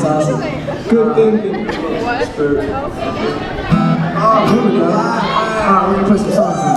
That's awesome. Good thing. Oh, here we go. Alright, we're gonna play some songs now.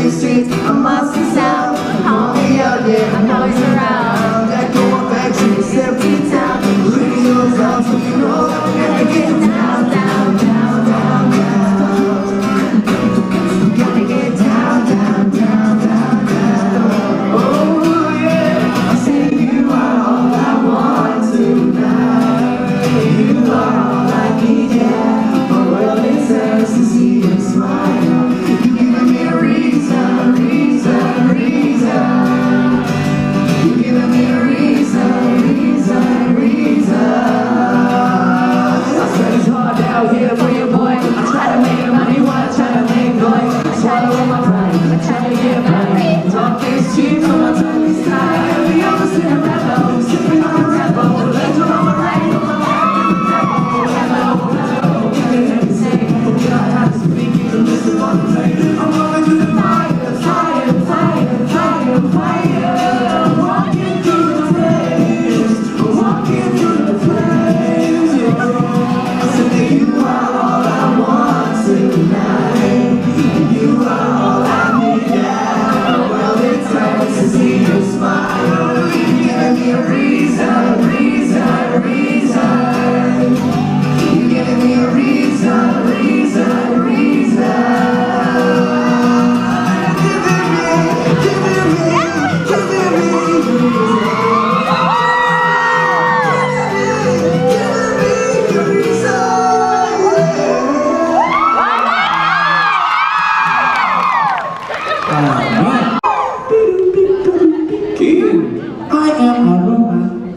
Streets, I must be sound. Homie out there, I'm always around. That go affection, it's empty town. Radio's on, so you know that we're gonna get down, down, down, down, down. We're gonna get down, down, down, down, down. Oh yeah, I say you are all I want tonight. You are all I need, yeah. My world is hers to see you smile. You giving me a reason.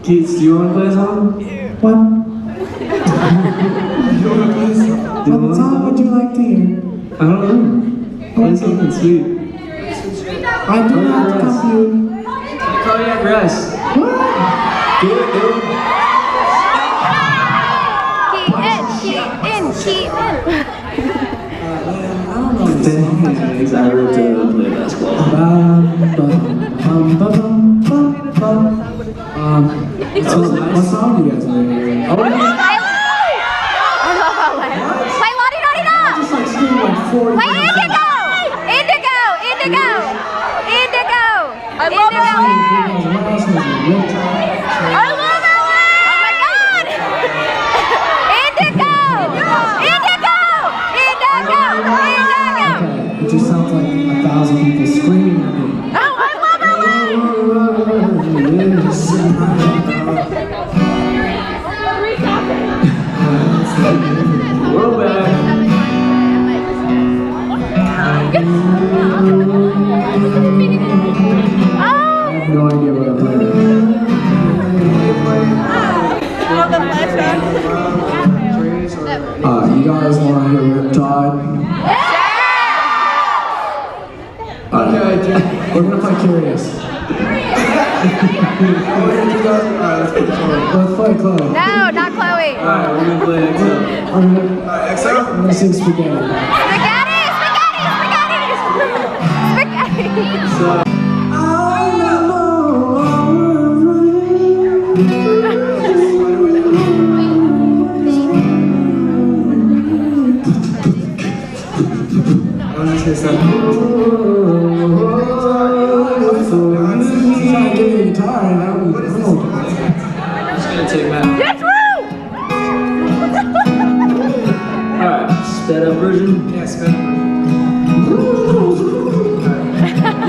Keith, do you want to play a song? What? What song would you like to hear? I don't know. Play something sweet. I do not compute. Cardiac arrest. What? Do it, do it. Key in. I don't know. Thanks, I wrote to play basketball. So what song do you guys want to hear? I love LA. Play La Di Da Di Da. Just like screaming like 40. Play Indigo. Indigo. Indigo. Indigo. I love LA. What else was it? I love LA. Oh my God. Indigo. Indigo. Indigo. Indigo. It just sounds like 1,000 people screaming at me. Oh, I love LA. We're back. I have no idea what I'm playing. You guys want to hear Riptide? We're gonna play Curious. Let's play Chloe. No, not Chloe. Alright, we're gonna play XO. I'm gonna sing Spaghetti. Spaghetti, spaghetti, spaghetti. Spaghetti. So, I was just gonna say. take that. That's true! Alright, sped up version? Yeah, sped up.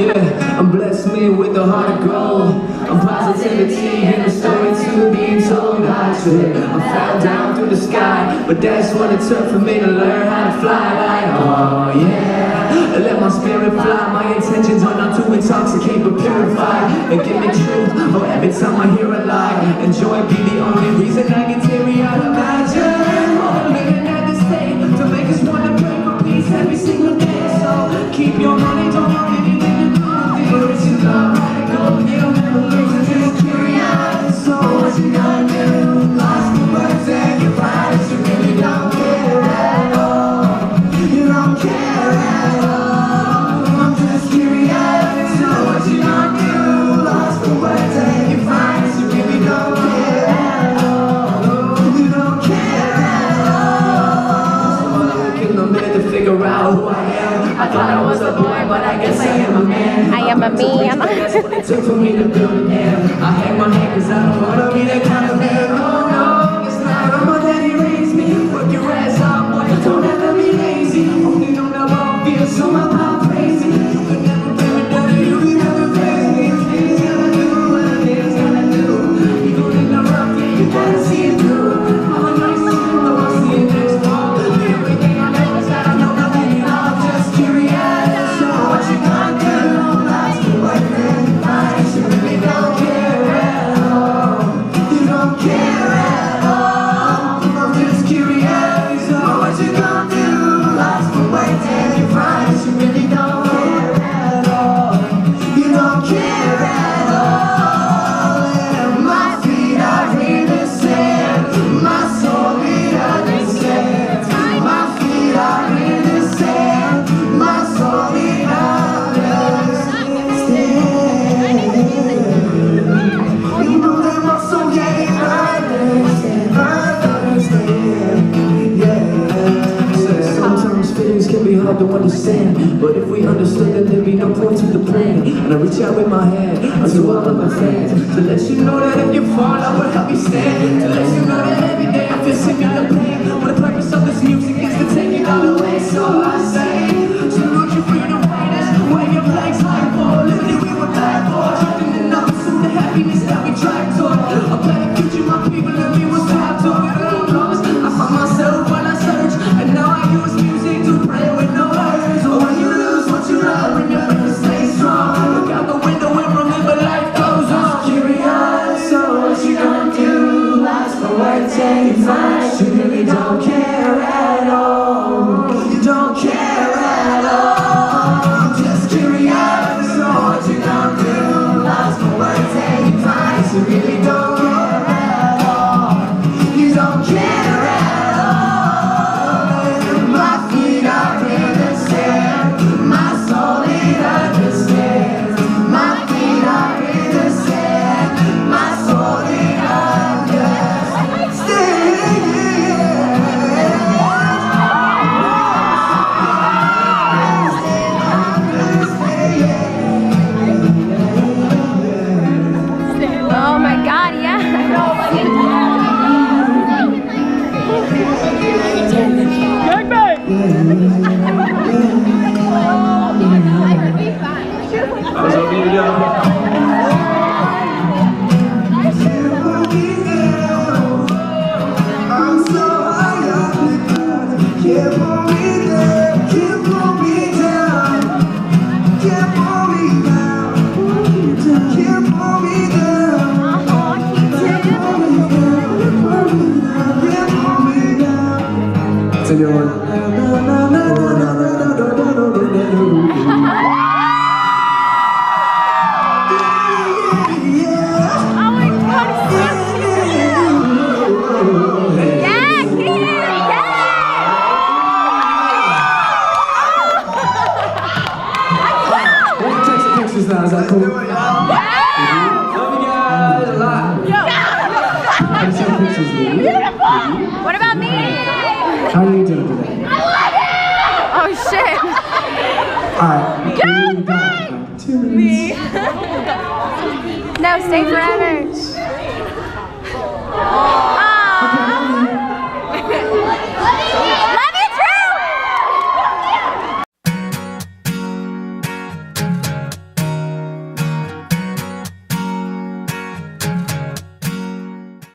Yeah, I'm blessed man with a heart of gold. I'm positivity and a story to be told. I swear I fell down through the sky, but that's what it took for me to learn how to fly. Like, oh yeah, let my spirit fly. My intentions are not to intoxicate but purify and give me truth. Oh, every time I hear a lie, and joy be the only reason I get teary-eyed. Imagine living at this state to make us want to pray for peace every single day. So keep your money, don't worry anything to do with it. It's your love, let it go. am I? That's what it took for me to build it, yeah. I hang my head cause I don't wanna be that kind of man. Oh no, it's not how my daddy raised me. Work your ass off, boy, don't ever be lazy. Only know that I feel so my mom praise me. You could never bring me down, you could never praise me. Things gotta do what a man's gotta do. You gon' in the rough, yeah, you gotta see it through. I'm a nice man, though I'll see it next fall. Everything I know is that I know nothing, I'm just curious. So what you gonna do? That's the way that you find. You really don't care at all. You don't care at all. I'm just curious. So what you gonna do? That's the way that you find. You really don't care at all. You don't care at all. And my feet are in the sand. My soul it understands. My feet are in the sand. My soul it understands. You know that my soul, yeah, I understand. Yeah. Sometimes feelings can be hard to understand, but if we understood that there'd be no point to the plan. And I reach out with my hand unto all of the fans to let you know that if you fall, I will help you stand. To let you know that every day I feel similar pain. But the purpose of this music is to take it all away. So I say, salute your freedom fighters, wave your flags high for liberty we will die for. Drifting in up to the happiness that we drive toward. A better future, my people, and we will strive toward. I find myself when I search, and now I use music to pray with no words. So when you lose what you love, remember to stay strong. Look out the window and remember life goes on. Curious, so what you gonna do? Life's the way take time. You really don't care at all. You don't care at all. I'm just curious, so what you gonna do? Life's the way take time. You really don't care at all. You don't care at all. My feet are in the sand. My soul it understands. My feet are in the sand. My soul it understands. Oh my God, yeah. I was hoping you'd I'm so high up the ground. Can't pull me down. Can't pull me down. Can't pull me down. Can't pull me down. Can't pull me down. Can't pull me down. It's a new one. Is that cool? Love you guys a lot. I just have pictures of you. What about me? How are you doing today? Oh shit. Alright. Good 2 minutes. No, stay forever.